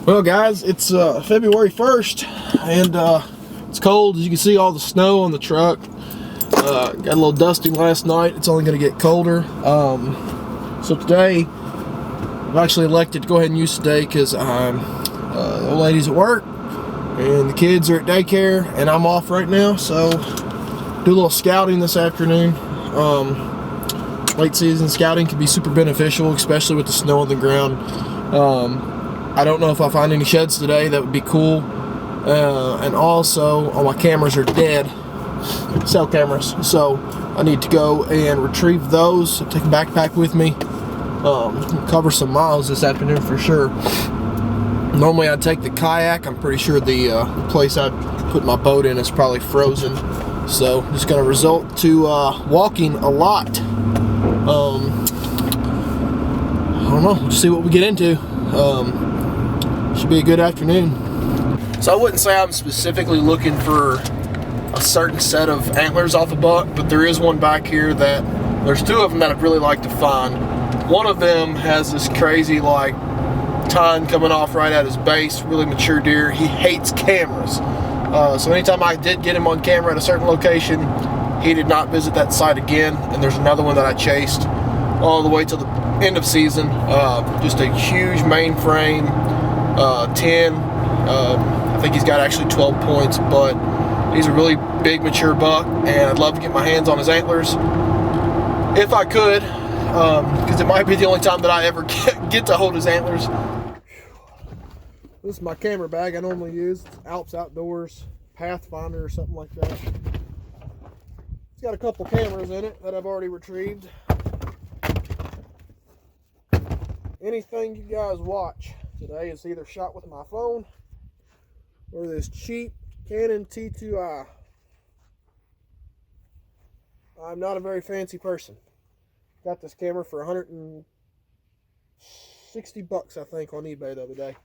Well guys, it's February 1st and it's cold. As you can see, all the snow on the truck. Got a little dusting last night. It's only going to get colder. So today I've actually elected to go ahead and use today because the old lady's at work and the kids are at daycare and I'm off right now, so do a little scouting this afternoon. Late season scouting can be super beneficial, especially with the snow on the ground. I don't know if I'll find any sheds today. That would be cool. And also, all my cameras are dead, cell cameras, so I need to go and retrieve those. Take a backpack with me. Cover some miles this afternoon for sure. Normally I'd take the kayak. I'm pretty sure the place I'd put my boat in is probably frozen, so just going to result to walking a lot. I don't know, we'll just see what we get into. Should be a good afternoon. So I wouldn't say I'm specifically looking for a certain set of antlers off a buck, but there is one back here that there's two of them that I'd really like to find. One of them has this crazy like tine coming off right at his base, really mature deer. He hates cameras. So anytime I did get him on camera at a certain location, he did not visit that site again. And there's another one that I chased all the way till the end of season. Just a huge mainframe, 10. I think he's got actually 12 points, but he's a really big mature buck, and I'd love to get my hands on his antlers if I could, because it might be the only time that I ever get to hold his antlers. This is my camera bag I normally use. It's Alps Outdoors Pathfinder or something like that. It's got a couple cameras in it that I've already retrieved. Anything you guys watch today is either shot with my phone or this cheap Canon T2i. I'm not a very fancy person. Got this camera for 160 bucks, I think, on eBay the other day.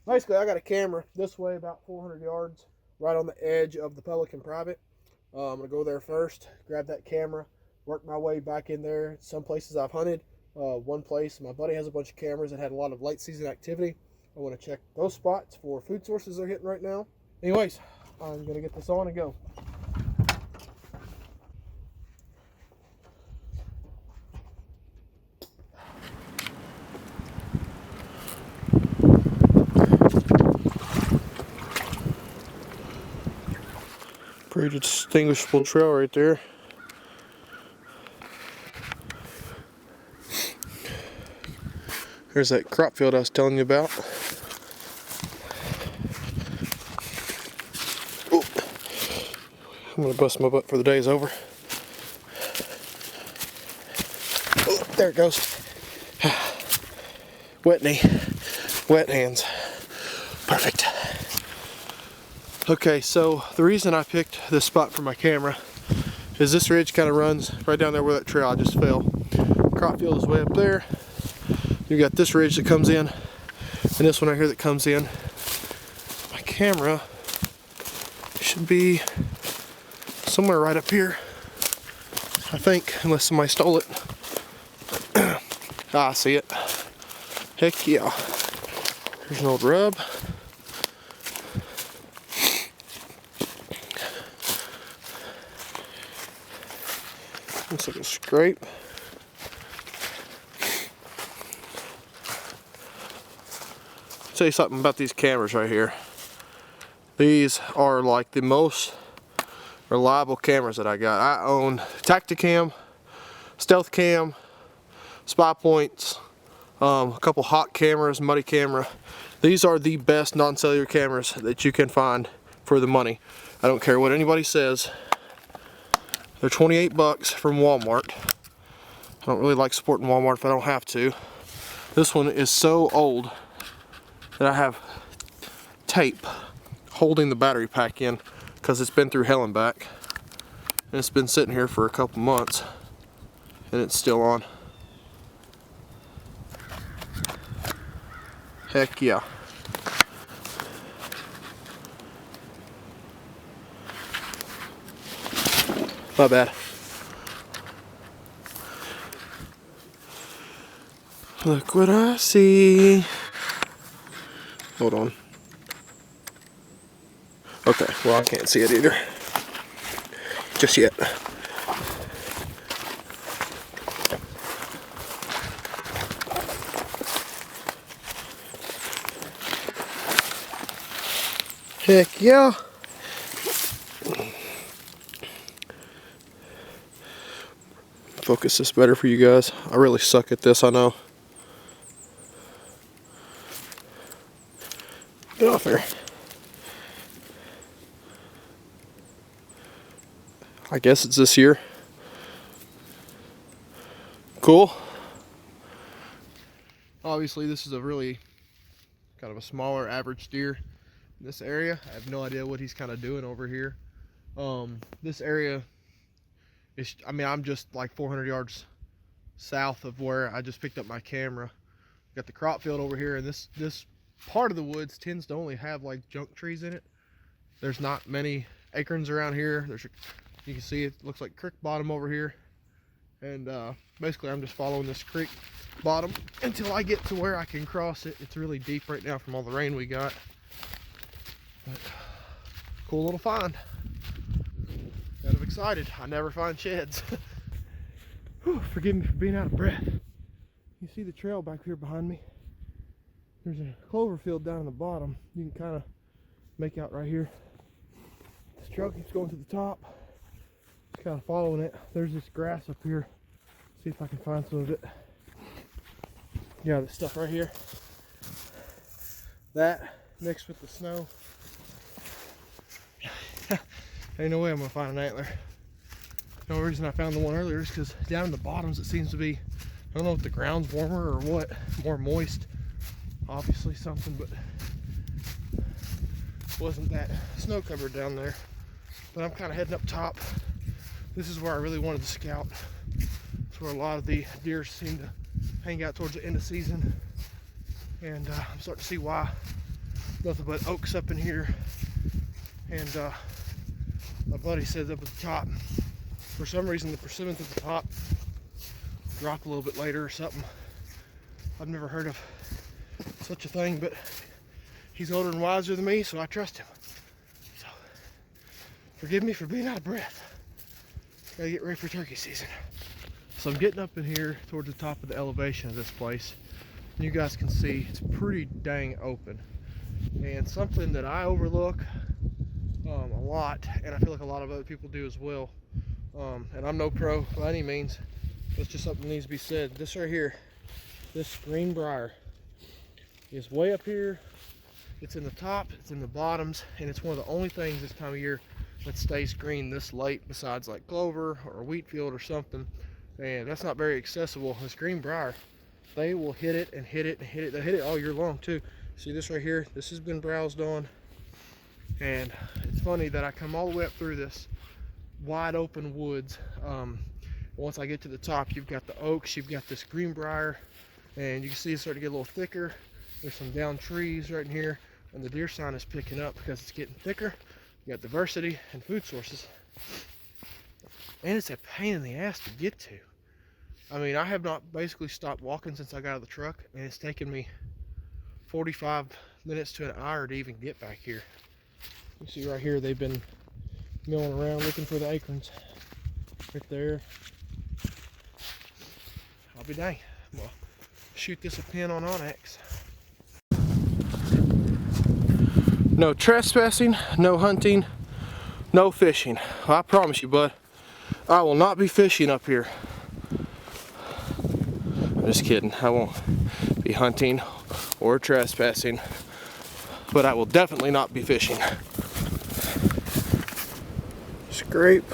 Basically, I got a camera this way about 400 yards, right on the edge of the Pelican Private. I'm going to go there first, grab that camera, work my way back in there. Some places I've hunted. One place, my buddy has a bunch of cameras that had a lot of late season activity. I want to check those spots for food sources they're hitting right now. Anyways, I'm going to get this on and go. Pretty distinguishable trail right there. There's that crop field I was telling you about. Oh, I'm gonna bust my butt for the day is over. Oh, there it goes. Wet knee, wet hands. Perfect. Okay, so the reason I picked this spot for my camera is this ridge kind of runs right down there where that trail I just fell. Crop field is way up there. You got this ridge that comes in, and this one right here that comes in. My camera should be somewhere right up here, I think, unless somebody stole it. I see it. Heck yeah. Here's an old rub. Looks like a scrape. Tell you something about these cameras right here. These are like the most reliable cameras that I got. I own Tacticam, Stealth Cam, Spy Points, a couple hot cameras, Muddy camera. These are the best non-cellular cameras that you can find for the money. I don't care what anybody says. They're 28 bucks from Walmart. I don't really like supporting Walmart if I don't have to. This one is so old that I have tape holding the battery pack in because it's been through hell and back, and it's been sitting here for a couple months and it's still on. Heck yeah. My bad. Look what I see. Hold on. Okay, well, I can't see it either. Just yet. Heck yeah. Focus this better for you guys. I really suck at this, I know. Get off there. I guess it's this year. Cool. Obviously, this is a really kind of a smaller average deer in this area. I have no idea what he's kind of doing over here. This area is, I mean, I'm just like 400 yards south of where I just picked up my camera. Got the crop field over here, and this part of the woods tends to only have like junk trees in it. There's not many acorns around here. You can see it looks like creek bottom over here, and basically I'm just following this creek bottom until I get to where I can cross it. It's really deep right now from all the rain we got, but cool little find. Kind of excited. I never find sheds. Whew, forgive me for being out of breath. You see the trail back here behind me? There's a clover field down in the bottom. You can kind of make out right here. This trail keeps going to the top. Just kind of following it. There's this grass up here. See if I can find some of it. Yeah, this stuff right here. That mixed with the snow. Ain't no way I'm gonna find an antler. The only reason I found the one earlier is because down in the bottoms it seems to be, I don't know if the ground's warmer or what, more moist. Obviously something, but wasn't that snow covered down there. But I'm kind of heading up top. This is where I really wanted to scout. It's where a lot of the deer seem to hang out towards the end of season. And I'm starting to see why. Nothing but oaks up in here. And my buddy said up at the top, for some reason the persimmons at the top drop a little bit later or something. I've never heard of such a thing, but he's older and wiser than me, so I trust him. So forgive me for being out of breath. Gotta get ready for turkey season. So I'm getting up in here towards the top of the elevation of this place. You guys can see it's pretty dang open, and something that I overlook a lot, and I feel like a lot of other people do as well, and I'm no pro by any means, but it's just something that needs to be said. This right here, this greenbrier is way up here. It's in the top, it's in the bottoms, and it's one of the only things this time of year that stays green this late, besides like clover or a wheat field or something, and that's not very accessible. This greenbrier, they will hit it and hit it and hit it. They hit it all year long too. See this right here? This has been browsed on, and it's funny that I come all the way up through this wide open woods. Once I get to the top, you've got the oaks, you've got this greenbrier, and you can see it's starting to get a little thicker. There's some down trees right in here, and the deer sign is picking up because it's getting thicker. You got diversity and food sources, and it's a pain in the ass to get to. I mean, I have not basically stopped walking since I got out of the truck, and it's taken me 45 minutes to an hour to even get back here. You see right here, they've been milling around looking for the acorns. Right there. I'll be dang. Well, shoot this a pin on Onyx. No trespassing, no hunting, no fishing. I promise you, bud, I will not be fishing up here. I'm just kidding. I won't be hunting or trespassing, but I will definitely not be fishing. Scrape.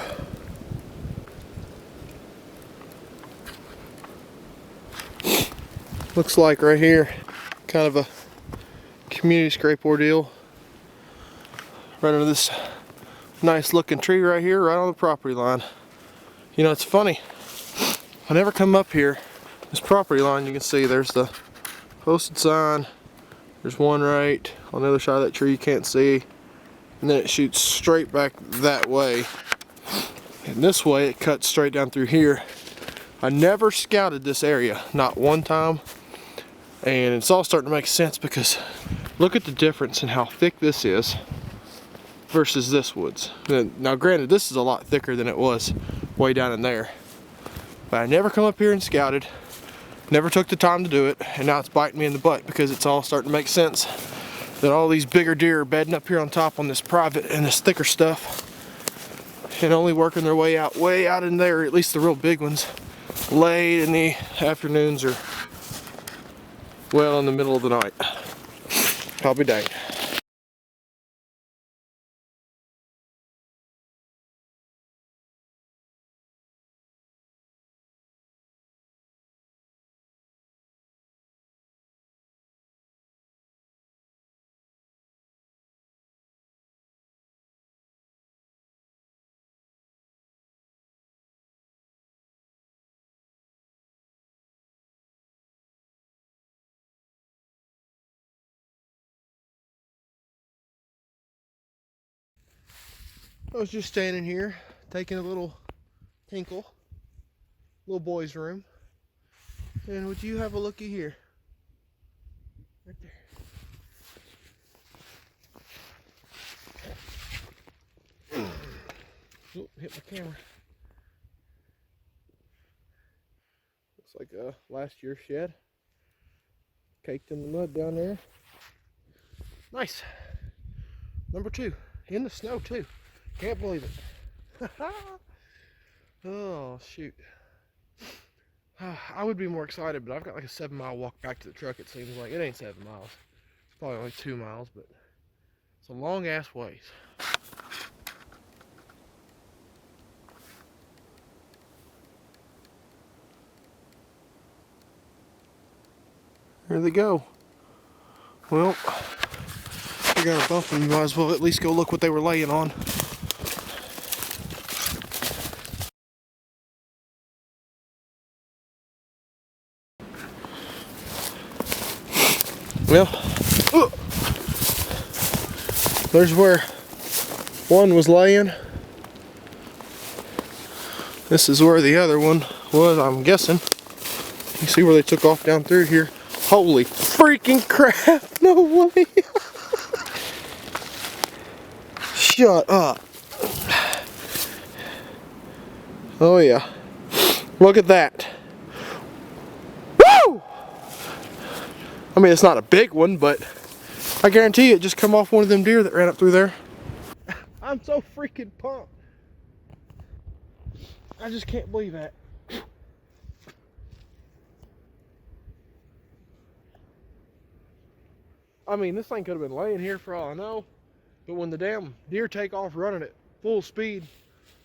Looks like right here, kind of a community scrape ordeal. Right under this nice looking tree right here, right on the property line. You know, it's funny. I never come up here. This property line, you can see there's the posted sign. There's one right on the other side of that tree you can't see. And then it shoots straight back that way. And this way it cuts straight down through here. I never scouted this area, not one time. And it's all starting to make sense because Look at the difference in how thick this is versus this woods. Now granted, this is a lot thicker than it was way down in there. But I never come up here and scouted, never took the time to do it, and now it's biting me in the butt because it's all starting to make sense that all these bigger deer are bedding up here on top on this private and this thicker stuff and only working their way out in there, at least the real big ones, late in the afternoons or well in the middle of the night. I'll be dang. I was just standing here taking a little tinkle, little boy's room, and would you have a looky here? Right there. Oh, hit my camera. Looks like last year's shed. Caked in the mud down there. Nice. Number 2. In the snow too. Can't believe it. Oh, shoot. I would be more excited, but I've got like a 7-mile walk back to the truck, it seems like. It ain't 7 miles. It's probably only 2 miles, but it's a long ass ways. There they go. Well, if you're gonna bump them, you might as well at least go look what they were laying on. Well, there's where one was laying. This is where the other one was, I'm guessing. You see where they took off down through here? Holy freaking crap, no way. Shut up. Oh yeah, look at that. Woo! I mean, it's not a big one, but I guarantee you it just come off one of them deer that ran up through there. I'm so freaking pumped. I just can't believe that. I mean, this thing could have been laying here for all I know, but when the damn deer take off running at full speed,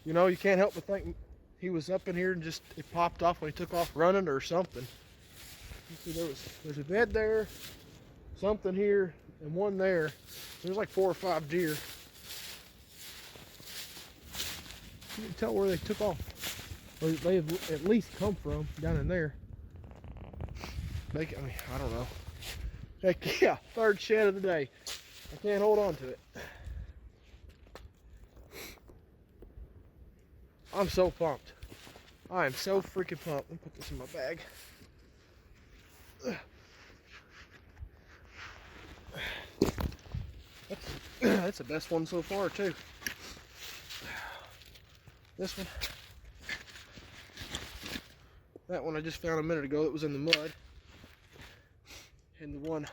you know, you can't help but think he was up in here and just it popped off when he took off running or something. You see, there's a bed there, something here, and one there. There's like 4 or 5 deer. You can tell where they took off, or they have at least come from down in there. I mean, I don't know. Heck yeah, 3rd shed of the day. I can't hold on to it. I'm so pumped. I am so freaking pumped. Let me put this in my bag. That's the best one so far too. This one. That one I just found a minute ago that was in the mud. And the one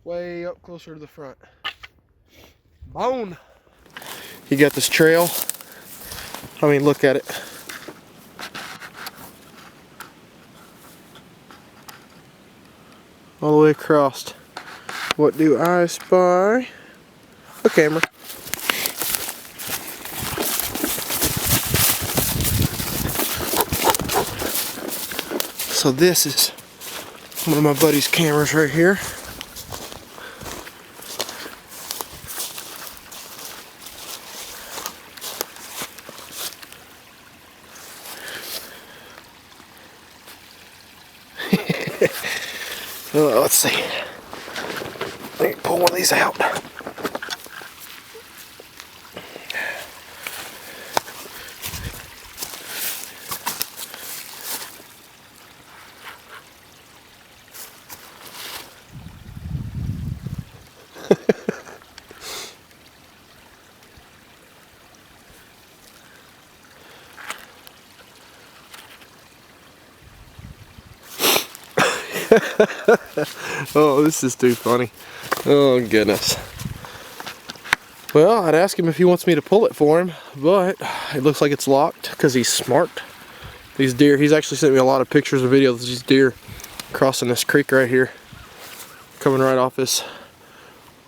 way up closer to the front. Bone! You got this trail. I mean, look at it. All the way across. What do I spy? A camera. So this is one of my buddy's cameras right here. Let's see. Let me pull one of these out. Oh, this is too funny. Oh, goodness. Well, I'd ask him if he wants me to pull it for him, but it looks like it's locked because he's smart. These deer, he's actually sent me a lot of pictures and videos of these deer crossing this creek right here, coming right off this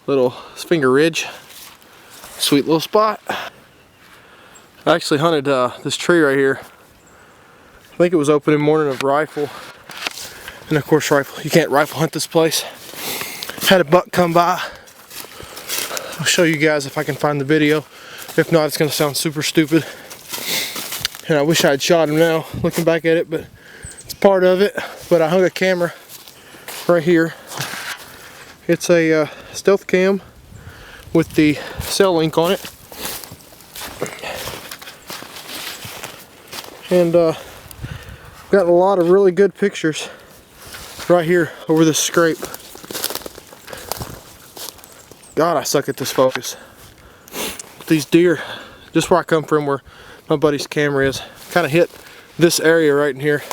little finger ridge. Sweet little spot. I actually hunted this tree right here. I think it was opening morning of rifle. And of course you can't rifle hunt this place. Had a buck come by. I'll show you guys if I can find the video. If not, it's gonna sound super stupid. And I wish I had shot him now, looking back at it, but it's part of it. But I hung a camera right here. It's a stealth cam with the cell link on it. And got a lot of really good pictures right here over this scrape. God, I suck at this focus. These deer, just where I come from, where my buddy's camera is, kind of hit this area right in here.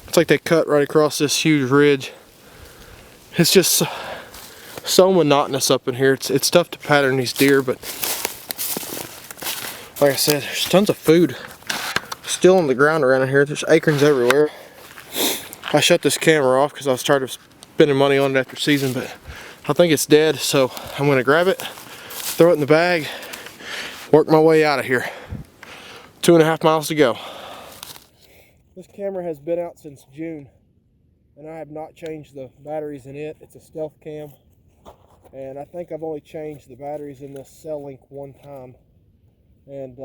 It's like they cut right across this huge ridge. It's just so monotonous up in here. It's tough to pattern these deer, but like I said, there's tons of food still on the ground around here. There's acorns everywhere. I shut this camera off because I was tired of spending money on it after season, but I think it's dead, so I'm gonna grab it, throw it in the bag, work my way out of here. 2.5 miles to go. This camera has been out since June, and I have not changed the batteries in it. It's a stealth cam, and I think I've only changed the batteries in this cell link one time. And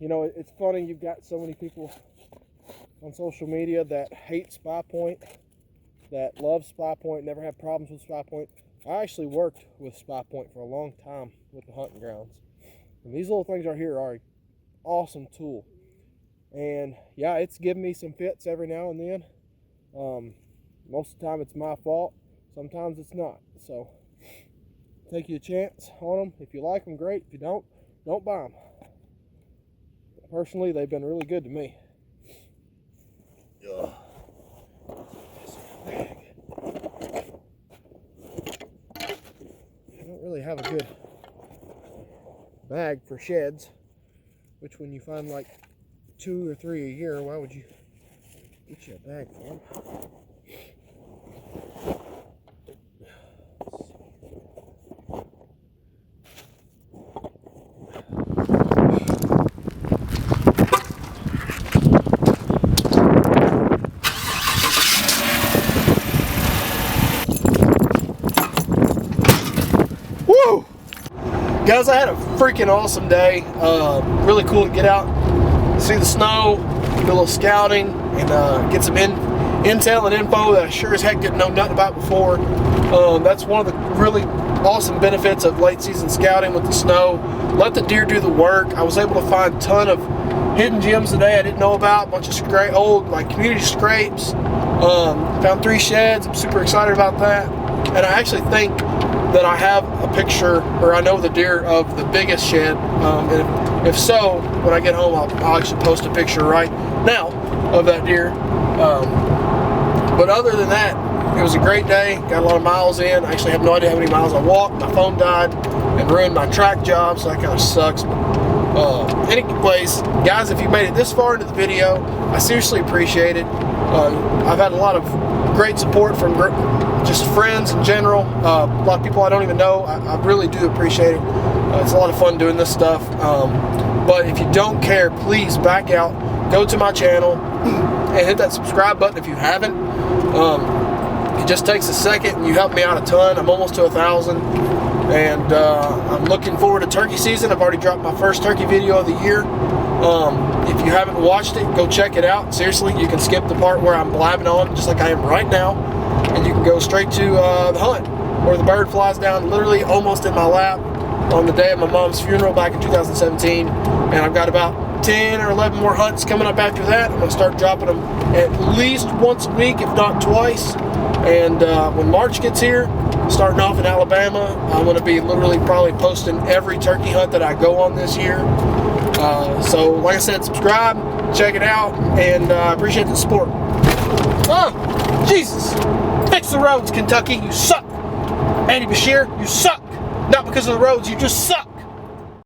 you know, it's funny, you've got so many people on social media that hate Spy Point, that love Spy Point, never have problems with Spy Point. I actually worked with Spy Point for a long time with the hunting grounds. And these little things right here are an awesome tool. And yeah, it's given me some fits every now and then. Most of the time it's my fault. Sometimes it's not. So take you a chance on them. If you like them, great. If you don't buy them. Personally, they've been really good to me. Ugh. I don't really have a good bag for sheds, which when you find like 2 or 3 a year, why would you get you a bag for them? Woo! Guys, I had a freaking awesome day. Really cool to get out, see the snow, do a little scouting, and get some intel and info that I sure as heck didn't know nothing about before. That's one of the really awesome benefits of late season scouting with the snow. Let the deer do the work. I was able to find a ton of hidden gems today I didn't know about, a bunch of old like community scrapes. Found 3 sheds. I'm super excited about that. And I actually think that I have a picture, or I know the deer of the biggest shed. And if so, when I get home, I'll actually post a picture right now of that deer. But other than that, it was a great day. Got a lot of miles in. I actually have no idea how many miles I walked. My phone died and ruined my track job, so that kind of sucks. Anyways, guys, if you made it this far into the video, I seriously appreciate it. I've had a lot of great support from just friends in general. A lot of people I don't even know. I really do appreciate it. It's a lot of fun doing this stuff. But if you don't care, please back out. Go to my channel and hit that subscribe button if you haven't. It just takes a second and you help me out a ton. I'm almost to 1,000. And I'm looking forward to turkey season. I've already dropped my first turkey video of the year. If you haven't watched it, go check it out. Seriously, you can skip the part where I'm blabbing on, just like I am right now, and you can go straight to the hunt, where the bird flies down literally almost in my lap on the day of my mom's funeral back in 2017. And I've got about 10 or 11 more hunts coming up after that. I'm going to start dropping them at least once a week, if not twice. And when March gets here, starting off in Alabama, I'm going to be literally probably posting every turkey hunt that I go on this year. So like I said, subscribe, check it out, and I appreciate the support. Jesus. Fix the roads, Kentucky. You suck. Andy Bashir, you suck. Not because of the roads, you just suck.